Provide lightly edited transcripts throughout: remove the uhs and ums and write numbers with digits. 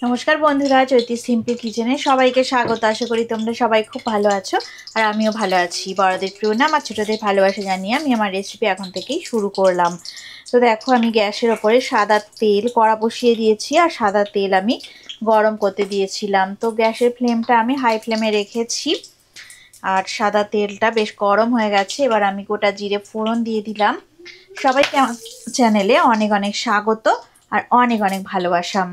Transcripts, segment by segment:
নমস্কার বন্ধুরা, চৈতি সিম্পল কিচেনে সবাইকে স্বাগত। আশা করি তোমরা সবাই খুব ভালো আছো আর আমিও ভালো আছি। বড়দের প্রণাম আর ছোটদের ভালোবাসা জানিয়ে আমি আমার রেসিপি এখন থেকেই শুরু করলাম। তো দেখো, আমি গ্যাসের ওপরে সাদা তেল কড়া বসিয়ে দিয়েছি আর সাদা তেল আমি গরম করতে দিয়েছিলাম। তো গ্যাসের ফ্লেমটা আমি হাই ফ্লেমে রেখেছি আর সাদা তেলটা বেশ গরম হয়ে গেছে। এবার আমি গোটা জিরে ফোড়ন দিয়ে দিলাম। সবাইকে আমার চ্যানেলে অনেক অনেক স্বাগত আর অনেক অনেক ভালোবাসা।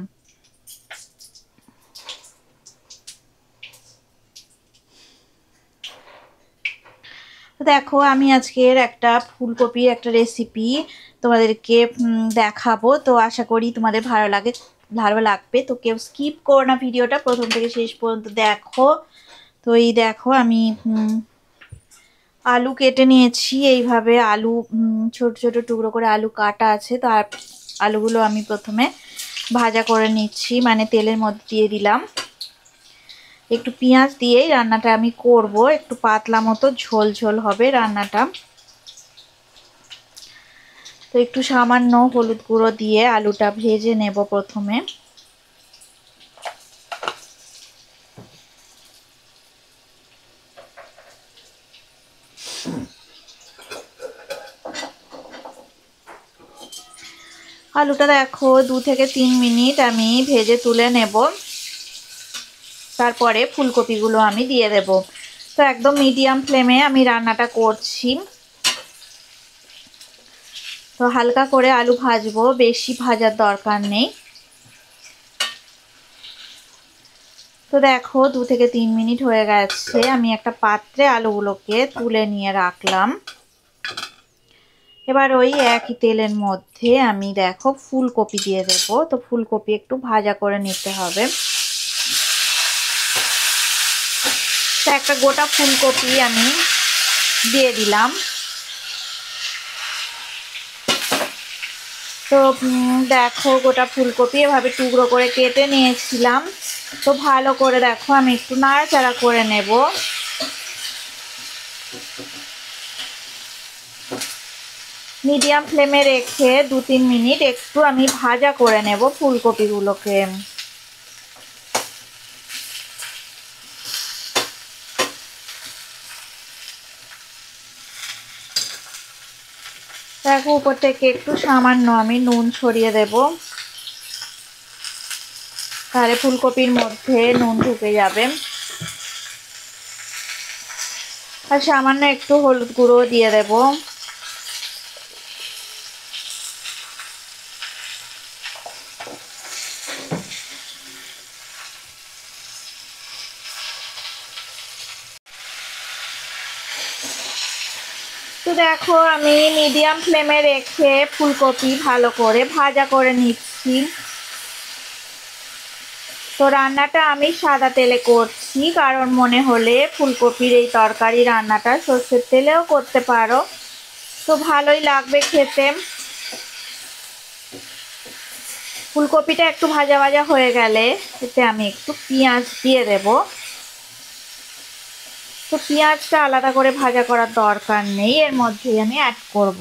দেখো, আমি আজকের একটা ফুলকপির একটা রেসিপি তোমাদেরকে দেখাবো। তো আশা করি তোমাদের ভালো লাগবে। তো কেউ স্কিপ করো না, ভিডিওটা প্রথম থেকে শেষ পর্যন্ত দেখো। তো এই দেখো, আমি আলু কেটে নিয়েছি। এইভাবে আলু ছোট ছোট টুকরো করে আলু কাটা আছে। তো আলুগুলো আমি প্রথমে ভাজা করে নিচ্ছি, মানে তেলের মধ্যে দিয়ে দিলাম। একটু পেঁয়াজ দিয়েই রান্নাটা আমি করব, একটু পাতলা মতো ঝোল ঝোল হবে রান্নাটা। তো একটু সামান্য হলুদ গুঁড়ো দিয়ে আলুটা ভেজে নেব প্রথমে। আলুটা দেখো 2 থেকে 3 মিনিট আমি ভেজে তুলে নেব। তারপরে ফুলকপিগুলো আমি দিয়ে দেব। তো একদম মিডিয়াম ফ্লেমে আমি রান্নাটা করছি। তো হালকা করে আলু ভাজবো, বেশি ভাজার দরকার নেই। তো দেখো 2 থেকে 3 মিনিট হয়ে গেছে। আমি একটা পাত্রে আলুগুলোকে তুলে নিয়ে রাখলাম। এবার ওই একই তেলের মধ্যে আমি দেখো ফুলকপি দিয়ে দেব। তো ফুলকপি একটু ভাজা করে নিতে হবে। তো একটা গোটা ফুলকপি আমি দিয়ে দিলাম। তো দেখো, গোটা ফুলকপি এভাবে টুকরো করে কেটে নিয়েছিলাম। তো ভালো করে দেখো আমি একটু নাড়াচাড়া করে নেব। মিডিয়াম ফ্লেমে রেখে 2-3 মিনিট একটু আমি ভাজা করে নেব ফুলকপিগুলোকে। দেখো, উপর থেকে একটু সামান্য আমি নুন ছড়িয়ে দেব, তাহলে ফুলকপির মধ্যে নুন ঢুকে যাবে। আর সামান্য একটু হলুদ গুঁড়ো দিয়ে দেব। তো দেখো, আমি মিডিয়াম ফ্লেমে রেখে ফুলকপি ভালো করে ভাজা করে নিচ্ছি। তো রান্নাটা আমি সাদা তেলে করছি, কারণ মনে হলে ফুলকপির এই তরকারি রান্নাটা সর্ষের তেলেও করতে পারো, তো ভালোই লাগবে খেতে। ফুলকপিটা একটু ভাজা ভাজা হয়ে গেলে এতে আমি একটু পেঁয়াজ দিয়ে দেব। তো পেঁয়াজটা আলাদা করে ভাজা করার দরকার নেই, এর মধ্যেই আমি অ্যাড করব।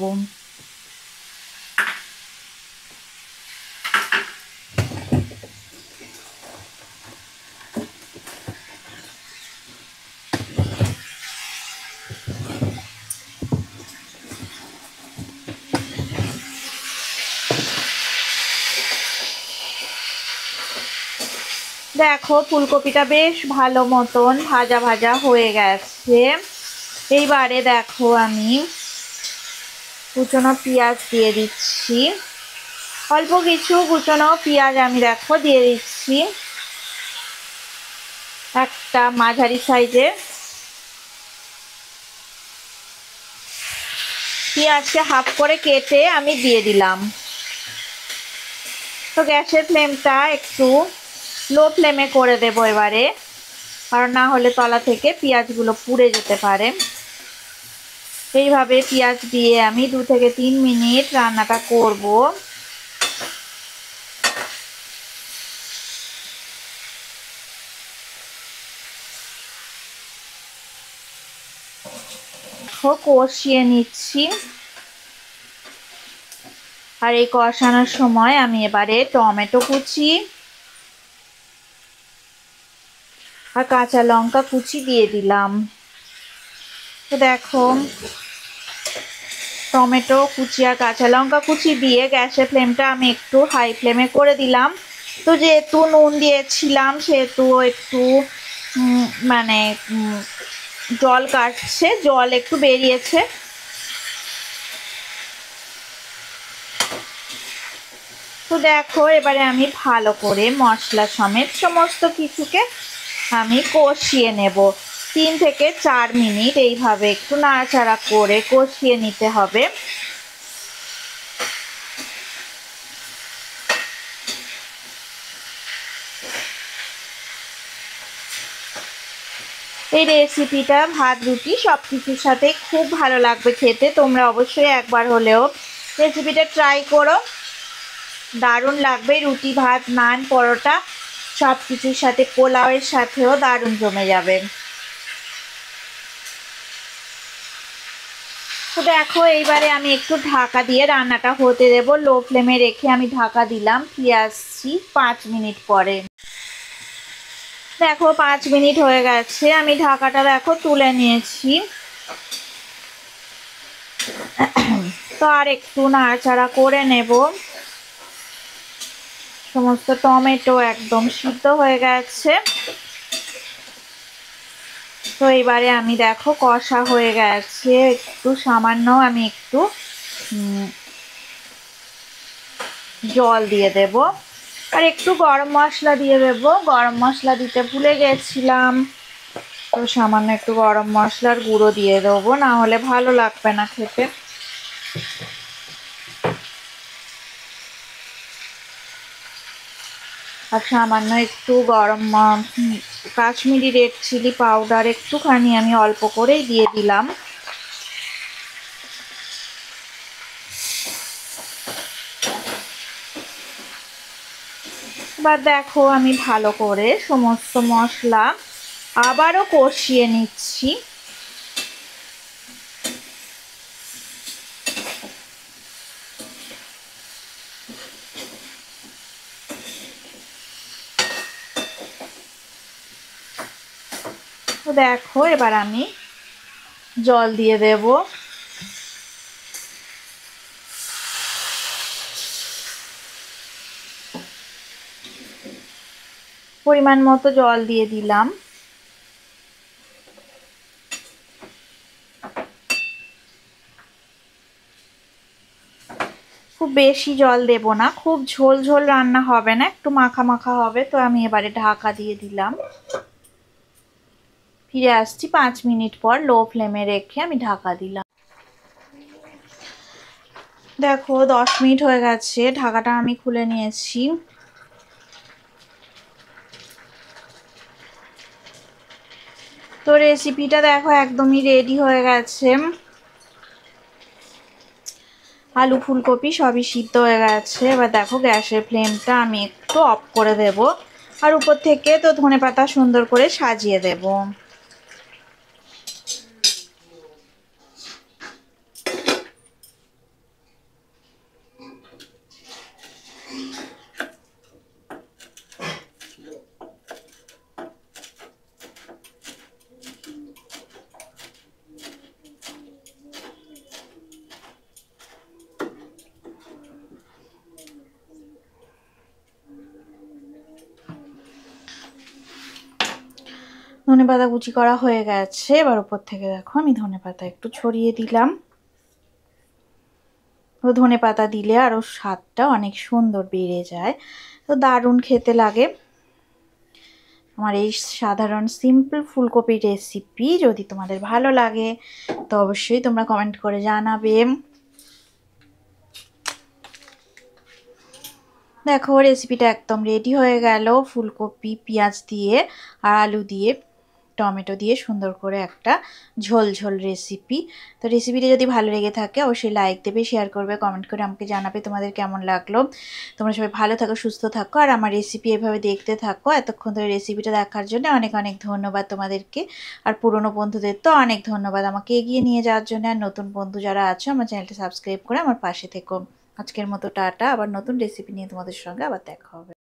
দেখো, ফুলকপিটা বেশ ভালো মতন ভাজা ভাজা হয়ে গেছে। এইবারে দেখো, আমি কুচনো পেঁয়াজ দিয়ে দিচ্ছি। অল্প কিছু কুচনো পেঁয়াজ আমি দেখো দিয়ে দিচ্ছি, একটা মাঝারি সাইজে। পেঁয়াজকে হাফ করে কেটে আমি দিয়ে দিলাম। তো গ্যাসের ফ্লেমটা একটু লো ফ্লেমে করে দেব এবারে, কারণ না হলে তলা থেকে পেঁয়াজগুলো পুড়ে যেতে পারে। এইভাবে পেঁয়াজ দিয়ে আমি 2 থেকে 3 মিনিট রান্নাটা করব। কষিয়ে নিচ্ছি। আর এই কষানোর সময় আমি এবারে টমেটো কুচি, আর কাঁচা লঙ্কা কুচি দিয়ে দিলাম। তো দেখো টমেটো কুচি আর কাঁচা লঙ্কা কুচি দিয়ে গ্যাসের ফ্লেমটা আমি একটু হাই ফ্লেমে করে দিলাম। তো যেহেতু নুন দিয়েছিলাম সেহেতু একটু মানে জল কাটছে, জল একটু বেরিয়েছে। তো দেখো এবারে আমি ভালো করে মশলা সমেত সমস্ত কিছুকে আমি কষিয়ে নেব। 3 থেকে 4 মিনিট এইভাবে একটু নাড়াচাড়া করে কষিয়ে নিতে হবে। এই রেসিপিটা ভাত রুটি সব কিছুর সাথে খুব ভালো লাগবে খেতে। তোমরা অবশ্যই একবার হলেও রেসিপিটা ট্রাই করো, দারুণ লাগবে। রুটি, ভাত, নান, পরোটা সব কিছুর সাথে, পোলাওয়ের সাথেও দারুণ জমে যাবে। তো দেখো এইবারে আমি একটু ঢাকা দিয়ে রান্নাটা হতে দেব। লো ফ্লেমে রেখে আমি ঢাকা দিলাম। ফিরে আসছি 5 মিনিট পরে। দেখো 5 মিনিট হয়ে গেছে, আমি ঢাকাটা দেখো তুলে নিয়েছি। তো আর একটু নাড়াচাড়া করে নেব। সমস্ত টমেটো একদম সিদ্ধ হয়ে গেছে। তো এবারে আমি দেখো কষা হয়ে গেছে, একটু সামান্য আমি একটু জল দিয়ে দেব আর একটু গরম মশলা দিয়ে দেব। গরম মশলা দিতে ভুলে গেছিলাম, তো সামান্য একটু গরম মশলার গুঁড়ো দিয়ে দেবো, না হলে ভালো লাগবে না খেতে। আর সামান্য একটু কাশ্মীরি রেড চিলি পাউডার একটুখানি আমি অল্প করেই দিয়ে দিলাম। এবার দেখো আমি ভালো করে সমস্ত মশলা আবারও কষিয়ে নিচ্ছি। তো দেখো এবার আমি জল দিয়ে দেব। পরিমাণ মতো জল দিয়ে দিলাম। খুব বেশি জল দেব না, খুব ঝোল ঝোল রান্না হবে না, একটু মাখা মাখা হবে। তো আমি এবারে ঢাকা দিয়ে দিলাম। ফিরে আসছি 5 মিনিট পর। লো ফ্লেমে রেখে আমি ঢাকা দিলাম। দেখো 10 মিনিট হয়ে গেছে, ঢাকাটা আমি খুলে নিয়েছি। তো রেসিপিটা দেখো একদমই রেডি হয়ে গেছে। আলু ফুলকপি সবই সিদ্ধ হয়ে গেছে। এবার দেখো গ্যাসের ফ্লেমটা আমি একটু অফ করে দেব আর উপর থেকে তো ধনেপাতা সুন্দর করে সাজিয়ে দেব। ধনেপাতা কুচি করা হয়ে গেছে। এবার উপর থেকে দেখো আমি ধনেপাতা একটু ছড়িয়ে দিলাম। তো ধনেপাতা দিলে আরও স্বাদটা অনেক সুন্দর বেড়ে যায়, তো দারুণ খেতে লাগে। আমার এই সাধারণ সিম্পল ফুলকপির রেসিপি যদি তোমাদের ভালো লাগে তো অবশ্যই তোমরা কমেন্ট করে জানাবে। দেখো রেসিপিটা একদম রেডি হয়ে গেল। ফুলকপি, পেঁয়াজ দিয়ে আর আলু দিয়ে, টমেটো দিয়ে সুন্দর করে একটা ঝোল ঝোল রেসিপি। তো রেসিপিটা যদি ভালো লেগে থাকে অবশ্যই লাইক দেবে, শেয়ার করবে, কমেন্ট করে আমাকে জানাবে তোমাদের কেমন লাগলো। তোমরা সবাই ভালো থাকো, সুস্থ থাকো আর আমার রেসিপি এভাবে দেখতে থাকো। এতক্ষণ ধরে রেসিপিটা দেখার জন্য অনেক অনেক ধন্যবাদ তোমাদেরকে। আর পুরনো বন্ধুদের তো অনেক ধন্যবাদ আমাকে এগিয়ে নিয়ে যাওয়ার জন্য। আর নতুন বন্ধু যারা আছো আমার চ্যানেলটা সাবস্ক্রাইব করে আমার পাশে থেকো। আজকের মতো টাটা, আবার নতুন রেসিপি নিয়ে তোমাদের সঙ্গে আবার দেখা হবে।